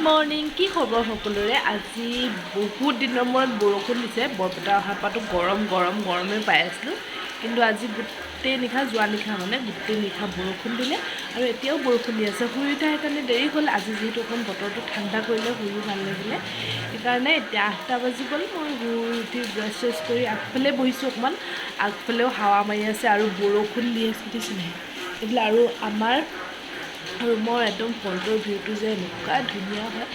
Morning কি খবৰ সকলোৰে আজি বহুত দিনৰ মূৰত বৰষুণ দিছে বৰপেটা অহাৰ পাতো গৰমে পাই আছিলোঁ কিন্তু আজি গোটেই নিশা যোৱা নিশা মানে গোটেই নিশা বৰষুণ দিলে আৰু এতিয়াও বৰষুণ দি আছে শুই উঠা সেইকাৰণে দেৰি হ'ল আজি যিহেতু অকণ বতৰটো ঠাণ্ডা কৰিলে শুই ভাল লাগিলে সেইকাৰণে এতিয়া 8টা বাজি গ'ল মই শুই উঠি ব্ৰাছ কৰি আগফালে বহিছোঁ অকণমান আগফালেও হাৱা মাৰি আছে আৰু বৰষুণ দি আছে দেখিছেনে এইবিলাক আৰু আমাৰ ৰুমৰ একদম ফ্ৰণ্টৰ ভিউটো যে এনেকুৱা ধুনীয়া হয়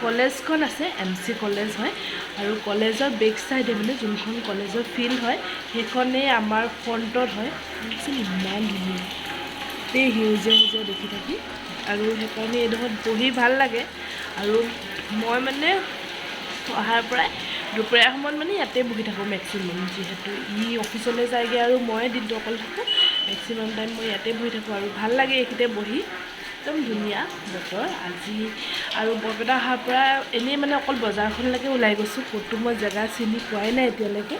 কলেজখন আছে MC কলেজ হয় আৰু কলেজৰ বেক চাইডে মানে যোনখন কলেজৰ ফিল্ড হয় সেইখনেই আমাৰ ফ্ৰণ্টত হয় ইমান ধুনীয়া এই সেউজীয়া দেখি থাকি আৰু সেইকাৰণে এইডোখৰত বহি ভাল লাগে আৰু মই মানে অহাৰ পৰাই দুপৰীয়া সময়ত মানে ইয়াতে বহি থাকোঁ মেক্সিমাম যিহেতু অফিচলৈ যায়গৈ আৰু মই দিনটো অকল থাকোঁ মেক্সিমাম টাইম মই ইয়াতে বহি থাকোঁ আৰু ভাল লাগে এইখিনিতে বহি একদম ধুনীয়া বতৰ আজি আৰু বৰপেটা অহাৰ পৰা এনেই মানে অকল বজাৰখনলৈকে ওলাই গৈছোঁ ক'তো মই জেগা চিনি পোৱাই নাই এতিয়ালৈকে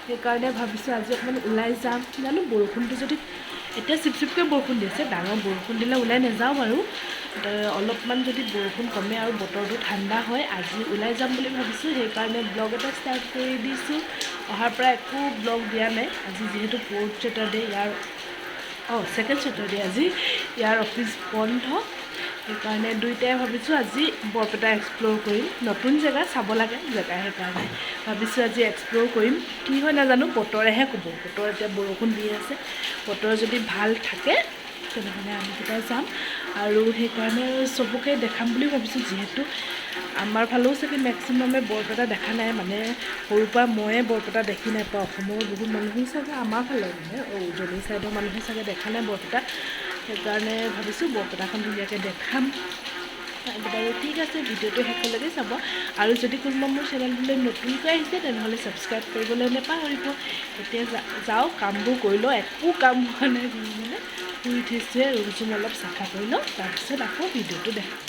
সেইকাৰণে ভাবিছোঁ আজি অকণমান ওলাই যাম জানো বৰষুণটো যদি এতিয়া চিপকৈ বৰষুণ দি আছে ডাঙৰ বৰষুণ দিলে ওলাই নাযাওঁ বাৰু অলপমান যদি বৰষুণ কমে আৰু বতৰটো ঠাণ্ডা হয় আজি ওলাই যাম বুলি ভাবিছোঁ সেইকাৰণে ব্লগ এটা ষ্টাৰ্ট কৰি দিছোঁ অহাৰ পৰা একো ব্লগ দিয়া নাই আজি যিহেতু 4th Saturday year second Saturday আজি ইয়াৰ অফিচ বন্ধ সেইকাৰণে দুইটাই ভাবিছোঁ আজি বৰপেটা এক্সপ্ল'ৰ কৰিম নতুন জেগা চাব লাগে জেগা সেইকাৰণে ভাবিছোঁ আজি এক্সপ্ল'ৰ কৰিম কি হয় নাজানো বতৰেহে ক'ব বতৰ এতিয়া বৰষুণ দি আছে বতৰ যদি ভাল থাকে তেনেহ'লে আমি কেইটা যাম আৰু সেইকাৰণে চবকে দেখাম বুলি ভাবিছোঁ যিহেতু আমাৰ ফালেও চাগে মেক্সিমামে বৰপেটা দেখা নাই মানে সৰুৰ পৰা ময়ে বৰপেটা দেখি নাপাওঁ অসমৰ বহুত মানুহেই চাগে আমাৰ ফালে মানে উজনি ছাইডৰ মানুহে চাগে দেখা নাই বৰপেটা সেইকাৰণে ভাবিছোঁ বৰপেটাখন ধুনীয়াকৈ দেখাম বাৰু ঠিক আছে ভিডিঅ'টো শেষলৈকে চাব আৰু যদি কোনোবা মোৰ চেনেলটোলৈ নতুনকৈ আহিছে তেনেহ'লে ছাবস্ক্ৰাইব কৰিবলৈ নাপাহৰিব এতিয়া যাওঁ কামবোৰ কৰি লওঁ একো কাম হোৱা নাই ঘৰত মানে শুই উঠিছোঁহে ৰুম চুম অলপ চাফা কৰি লওঁ তাৰপিছত আকৌ ভিডিঅ'টো দেখাম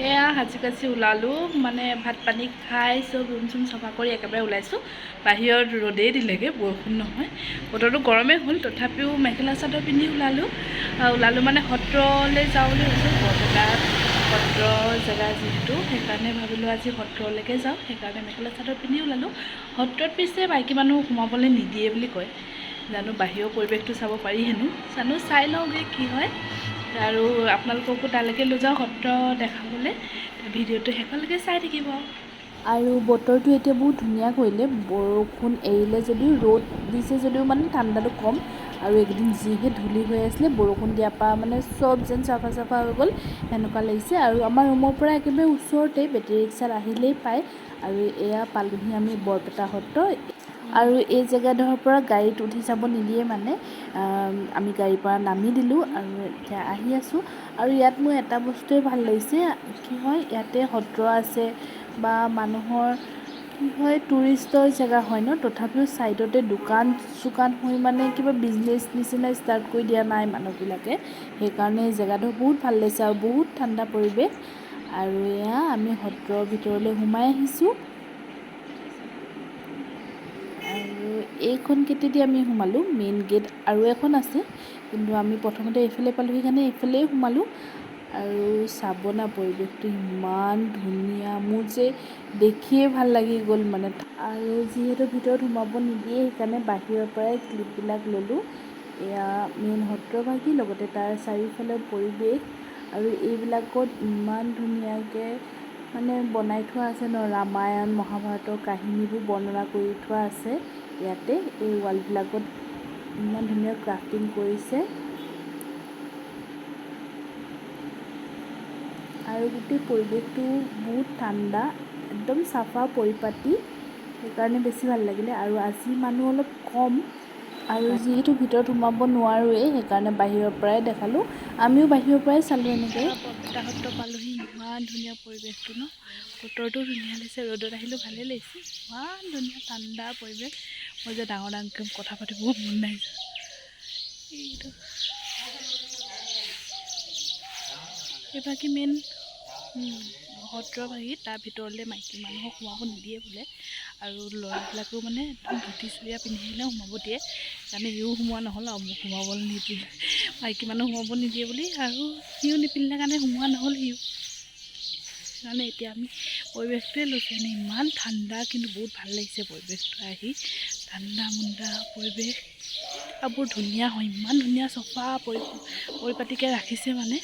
এয়া সাজি কাচি ওলালোঁ মানে ভাত পানী খাই চব ৰুম চুম চাফা কৰি একেবাৰে ওলাইছোঁ বাহিৰত ৰ'দেই দিলেগৈ বৰষুণ নহয় বতৰটো গৰমেই হ'ল তথাপিও মেখেলা চাদৰ পিন্ধি ওলালোঁ মানে সত্ৰলৈ যাওঁ বুলি ভাবিছোঁ বৰপেটাত সত্ৰ জেগা যিহেতু সেইকাৰণে ভাবিলোঁ আজি সত্ৰলৈকে যাওঁ সেইকাৰণে মেখেলা চাদৰ পিন্ধি ওলালোঁ সত্ৰত পিছে মাইকী মানুহ সোমাবলৈ নিদিয়ে বুলি কয় জানো বাহিৰৰ পৰিৱেশটো চাব পাৰি হেনো জানো চাই লওঁগৈ কি হয় আৰু আপোনালোককো তালৈকে লৈ যাওঁ সত্ৰ দেখাবলৈ ভিডিঅ'টো শেষলৈকে চাই থাকিব আৰু বতৰটো এতিয়া বহুত ধুনীয়া কৰিলে বৰষুণ এৰিলে যদিও ৰ'দ দিছে যদিও মানে ঠাণ্ডাটো কম আৰু এইকেইদিন যিহে ধূলি হৈ আছিলে বৰষুণ দিয়াৰ পৰা মানে চব যেন চাফা হৈ গ'ল এনেকুৱা লাগিছে আৰু আমাৰ ৰুমৰ পৰা একেবাৰে ওচৰতে বেটেৰী ৰিক্সাত আহিলেই পায় আৰু এয়া পালোহি আমি বৰপেটা সত্ৰ আৰু এই জেগাডোখৰ পৰা গাড়ীত উঠি যাব নিদিয়ে মানে আমি গাড়ীৰ পৰা নামি দিলোঁ আৰু এতিয়া আহি আছোঁ আৰু ইয়াত মোৰ এটা বস্তুৱে ভাল লাগিছে কি হয় ইয়াতে সত্ৰ আছে বা মানুহৰ কি হয় টুৰিষ্টৰ জেগা হয় ন তথাপিও ছাইডতে দোকান চোকান হৈ মানে কিবা বিজনেছ নিচিনা ষ্টাৰ্ট কৰি দিয়া নাই মানুহবিলাকে সেইকাৰণে জেগাডোখৰ বহুত ভাল লাগিছে আৰু বহুত ঠাণ্ডা পৰিৱেশ আৰু এয়া আমি সত্ৰৰ ভিতৰলৈ সোমাই আহিছোঁ আৰু এইখন গেটেদি আমি সোমালোঁ মেইন গেট আৰু এখন আছে কিন্তু আমি প্ৰথমতে এইফালে পালোঁ সেইকাৰণে এইফালেই সোমালোঁ আৰু চাব না পৰিৱেশটো ইমান ধুনীয়া মোৰ যে দেখিয়ে ভাল লাগি গ'ল মানে আৰু যিহেতু ভিতৰত সোমাব নিদিয়ে সেইকাৰণে বাহিৰৰ পৰাই ক্লিপবিলাক ল'লোঁ এয়া মেইন সত্ৰভাগী লগতে তাৰ চাৰিওফালৰ পৰিৱেশ আৰু এইবিলাকত ইমান ধুনীয়াকৈ মানে বনাই থোৱা আছে ন ৰামায়ণ মহাভাৰতৰ কাহিনীবোৰ বৰ্ণনা কৰি থোৱা আছে ইয়াতে এই ৱালবিলাকত ইমান ধুনীয়া ক্ৰাফটিং কৰিছে আৰু গোটেই পৰিৱেশটো বহুত ঠাণ্ডা একদম চাফা পৰিপাটি সেইকাৰণে বেছি ভাল লাগিলে আৰু আজি মানুহ অলপ কম আৰু যিহেতু ভিতৰত সোমাব নোৱাৰোৱেই সেইকাৰণে বাহিৰৰ পৰাই দেখালোঁ আমিও বাহিৰৰ পৰাই চালোঁ এনেকৈ বৰপেটা সত্ৰ পালোহি ইমান ধুনীয়া পৰিৱেশটো ন বতৰটো ধুনীয়া লাগিছে ৰ'দত আহিলেও ভালেই লাগিছে ইমান ধুনীয়া ঠাণ্ডা পৰিৱেশ মই যে ডাঙৰকৈ কথা পাতিব মন নাই এইটো এইভাগি মেইন সত্ৰভাগী তাৰ ভিতৰলৈ মাইকী মানুহক সোমাব নিদিয়ে বোলে আৰু ল'ৰাবিলাকেও মানে একদম ধুতি চুৰিয়া পিন্ধি আহিলে সোমাব দিয়ে কাৰণে সিও সোমোৱা নহ'ল আৰু মোক সোমাবলৈ নিদিলে মাইকী মানুহ সোমাব নিদিয়ে বুলি আৰু সিও নিপিন্ধিলে কাৰণে সোমোৱা নহ'ল সিও সেইকাৰণে এতিয়া আমি পৰিৱেশটোৱে লৈছোঁ। এনে ইমান ঠাণ্ডা, কিন্তু বহুত ভাল লাগিছে পৰিৱেশটো আহি। ঠাণ্ডা মুণ্ডা পৰিৱেশ আৰু বৰ ধুনীয়া হয়, ইমান ধুনীয়া চফা পৰিপাটিকৈ ৰাখিছে মানে।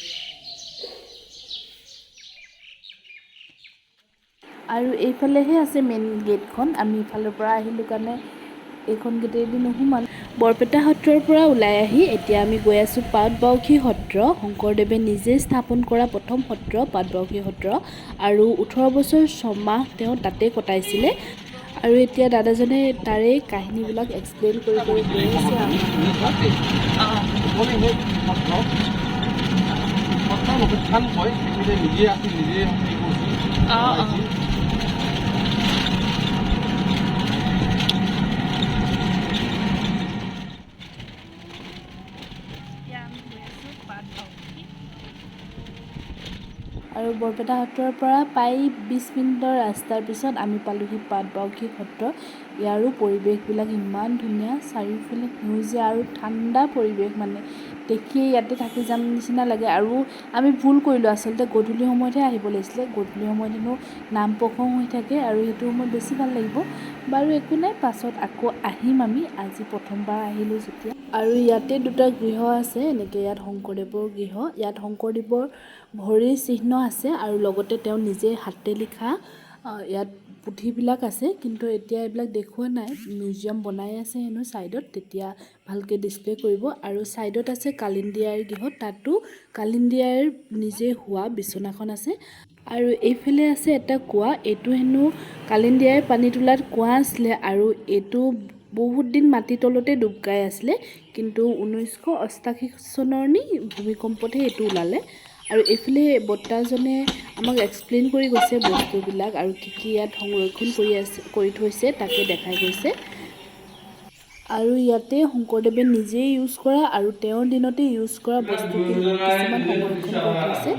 আৰু এইফালেহে আছে মেইন গেটখন। আমি ইফালৰ পৰা আহিলোঁ কাৰণে এইখন গেটেদি নোসোমালোঁ। বৰপেটা সত্ৰৰ পৰা ওলাই আহি এতিয়া আমি গৈ আছোঁ পাটবাউসী সত্ৰ। শংকৰদেৱে নিজে স্থাপন কৰা প্ৰথম সত্ৰ পাটবাউসী সত্ৰ, আৰু 18 বছৰ 6 মাহ তেওঁ তাতে কটাইছিলে। আৰু এতিয়া দাদাজনে তাৰে কাহিনীবিলাক এক্সপ্লেইন কৰি গৈ আছে আৰু বৰপেটা সত্ৰৰ পৰা প্ৰায় 20 মিনিটৰ ৰাস্তাৰ পিছত আমি পালোহি পাটবাউসী সত্ৰ। ইয়াৰো পৰিৱেশবিলাক ইমান ধুনীয়া, চাৰিওফালে সেউজীয়া আৰু ঠাণ্ডা পৰিৱেশ, মানে দেখিয়ে ইয়াতে থাকি যাম নিচিনা লাগে। আৰু আমি ভুল কৰিলোঁ, আচলতে গধূলি সময়তহে আহিব লাগিছিলে। গধূলি সময়ত হেনো নাম প্ৰসংগ হৈ থাকে আৰু সেইটো সময়ত বেছি ভাল লাগিব। বাৰু একো নাই, পাছত আকৌ আহিম আমি। আজি প্ৰথমবাৰ আহিলোঁ যেতিয়া। আৰু ইয়াতে দুটা গৃহ আছে, এনেকৈ ইয়াত শংকৰদেৱৰ গৃহ। ইয়াত শংকৰদেৱৰ ভৰিৰ চিহ্ন আছে আৰু লগতে তেওঁ নিজে হাতে লিখা ইয়াত পুথিবিলাক আছে, কিন্তু এতিয়া এইবিলাক দেখুওৱা নাই। মিউজিয়াম বনাই আছে হেনো ছাইডত, তেতিয়া ভালকৈ ডিছপ্লে কৰিব। আৰু ছাইডত আছে কালিন্দী আইৰ গৃহ, তাতো কালিন্দী আইৰ নিজে হোৱা বিচনাখন আছে। আৰু এইফালে আছে এটা কুঁৱা, এইটো হেনো কালিন্দী আইৰ পানী তোলাত কুঁৱা আছিলে, আৰু এইটো বহুত দিন মাটিৰ তলতে ডুব গাই আছিলে, কিন্তু 1988 চনৰ ভূমিকম্পতহে এইটো ওলালে। আৰু এইফালে বৰ্তাজনে আমাক এক্সপ্লেইন কৰি গৈছে বস্তুবিলাক, আৰু কি ইয়াত সংৰক্ষণ কৰি থৈছে তাকে দেখাই গৈছে। আৰু ইয়াতে শংকৰদেৱে নিজেই ইউজ কৰা আৰু তেওঁৰ দিনতে ইউজ কৰা বস্তু কিছুমান সংৰক্ষণ কৰি থৈছে।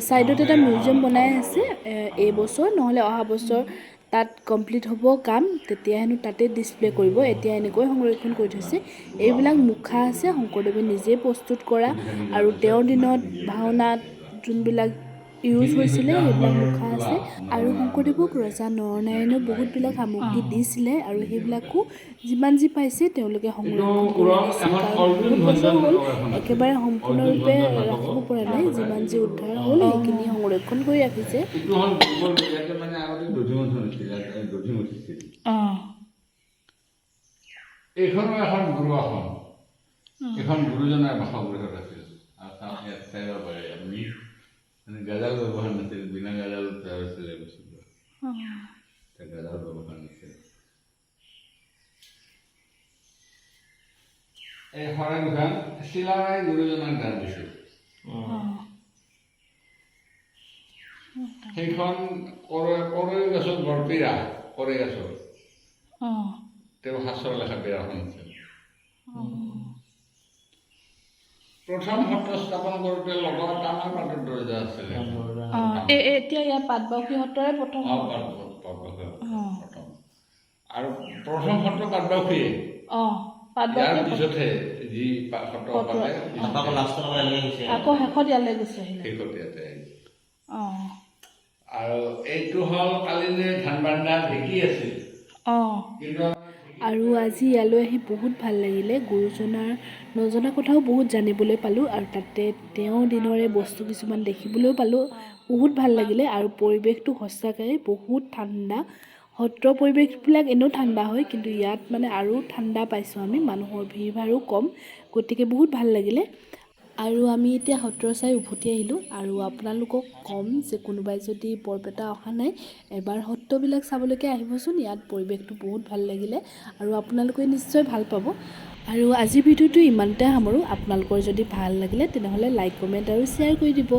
ছাইডত এটা মিউজিয়াম বনাই আছে, এইবছৰ নহ'লে অহা বছৰ তাত কমপ্লিট হ'ব কাম, তেতিয়া হেনো তাতে ডিছপ্লে কৰিব। এতিয়া এনেকৈ সংৰক্ষণ কৰি থৈছে। এইবিলাক মুখা আছে, শংকৰদেৱে নিজেই প্ৰস্তুত কৰা, আৰু তেওঁৰ দিনত ভাওনাত যোনবিলাক ইউজ হৈছিলে সেইবিলাক মুখা আছে। আৰু শংকৰদেৱক ৰজা নৰনাৰায়ণেও বহুতবিলাক সামগ্ৰী দিছিলে, আৰু সেইবিলাকো যিমান যি পাইছে তেওঁলোকে সংৰক্ষণ কৰি ৰাখিছে। কাৰণ বহুত বছৰ হ'ল একেবাৰে সম্পূৰ্ণৰূপে ৰাখিব পৰা নাই, যিমান যি উদ্ধাৰ হ'ল সেইখিনি সংৰক্ষণ কৰি ৰাখিছে। এইখনো এখন গুৰু আসন, এখন গুৰুজনাৰ বাসগৃহত আছিল। ইয়াত চাব পাৰে আপুনি, গাজাল ব্যৱহাৰ নাছিল, বিনা গাজাল হৈছিলে বস্তুটো, গাজাল ব্যৱহাৰ নাছিল। এই শৰাই দুখন চিলাই গুৰুজনাক দান দিছিল। সেইখন কৰৈ গছৰ বৰপীৰা, কৰৈ গছৰ তেওঁ শাস্ত্ৰ লেখা বিৰাখন আছিল। প্ৰথম সত্ৰ স্থাপন কৰোঁতে লগত আমাৰ পাতৰ দৰ্জা আছিলে। এতিয়া ইয়াত পাটবাউসী সত্ৰৰে প্ৰথম। আৰু প্ৰথম সত্ৰ পাটবাউসীয়ে, ইয়াৰ পিছতহে যি সত্ৰ পালে আকৌ শেষত ইয়ালৈ গৈছে। আৰু এইটো হ'ল কালিলৈ ধান বান্ধা ঢেঁকী আছিল। আৰু আজি ইয়ালৈ আহি বহুত ভাল লাগিলে। গুৰুজনাৰ নজনা কথাও বহুত জানিবলৈ পালোঁ, আৰু তাতে তেওঁৰ দিনৰে বস্তু কিছুমান দেখিবলৈও পালোঁ। বহুত ভাল লাগিলে, আৰু পৰিৱেশটো সঁচাকৈ বহুত ঠাণ্ডা। সত্ৰৰ পৰিৱেশবিলাক এনেও ঠাণ্ডা হয়, কিন্তু ইয়াত মানে আৰু ঠাণ্ডা পাইছোঁ আমি। মানুহৰ ভিৰ ভাৰো কম, গতিকে বহুত ভাল লাগিলে। আৰু আমি এতিয়া সত্ৰ চাই উভতি আহিলোঁ। আৰু আপোনালোকক ক'ম যে কোনোবাই যদি বৰপেটা অহা নাই, এবাৰ সত্ৰবিলাক চাবলৈকে আহিবচোন। ইয়াত পৰিৱেশটো বহুত ভাল লাগিলে, আৰু আপোনালোকে নিশ্চয় ভাল পাব। আৰু আজিৰ ভিডিঅ'টো ইমানতে সামৰোঁ। আপোনালোকৰ যদি ভাল লাগিলে তেনেহ'লে লাইক, কমেণ্ট আৰু শ্বেয়াৰ কৰি দিব।